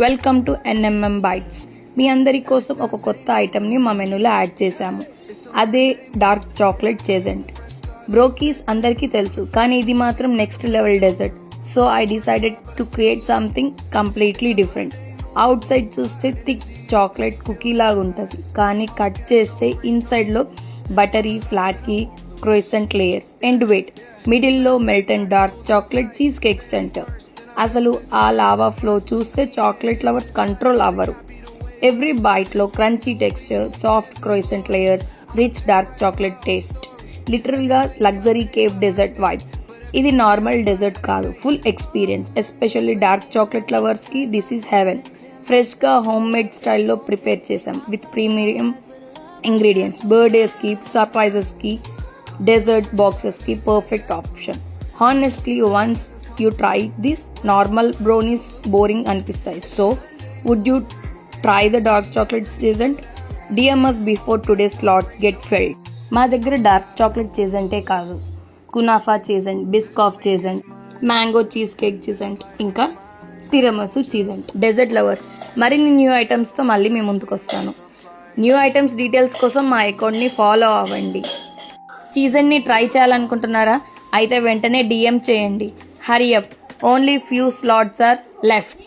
Welcome to N M M bites. మీ అందరి కోసం ఒక కొత్త ఐటెంని మా మెనూలో యాడ్ చేశాము. అదే డార్క్ చాక్లెట్ చేజెంట్. బ్రోకీస్ అందరికీ తెలుసు, కానీ ఇది మాత్రం next level dessert. So I decided to create something completely different. Outside చూస్తే థిక్ చాక్లెట్ కుకీ లాగా ఉంటుంది, కానీ కట్ చేస్తే ఇన్సైడ్లో buttery flaky croissant layers. And wait, మిడిల్లో melt and dark chocolate cheesecake centre. అసలు ఆ లావా ఫ్లో చూస్తే చాక్లెట్ లవర్స్ కంట్రోల్ అవ్వరు. ఎవ్రీ బైట్లో crunchy texture, soft croissant layers, rich dark chocolate taste. లిటరల్గా లగ్జరీ కేఫ్ డెజర్ట్ వైబ్. ఇది normal dessert కాదు, full experience. Especially dark chocolate లవర్స్కి this is heaven. ఫ్రెష్గా హోమ్ మేడ్ స్టైల్లో prepare చేసాం విత్ ప్రీమియం ఇంగ్రీడియంట్స్. బర్త్డేస్కి, సర్ప్రైజెస్కి, డెజర్ట్ బాక్సెస్కి perfect option. Honestly once you try this, normal brownies boring అనిపిస్తాయి. So would you try the dark chocolate చేజెంట్? DM us before today's slots get filled. మా దగ్గర dark chocolate చేజెంటే కాదు, కునాఫా చేజెంట్, బిస్కాఫ్ చేజెంట్, మ్యాంగో చీజ్ కేక్ చేజెంట్, ఇంకా తిరమసు చేజెంట్. డెజర్ట్ లవర్స్, మరిన్ని న్యూ ఐటమ్స్తో మళ్ళీ మేము ముందుకు వస్తాను. న్యూ ఐటమ్స్ డీటెయిల్స్ కోసం మా అకౌంట్ని ఫాలో అవ్వండి. చీజెంట్ని ట్రై చేయాలనుకుంటున్నారా? అయితే వెంటనే DM చేయండి. Hurry up, only few slots are left.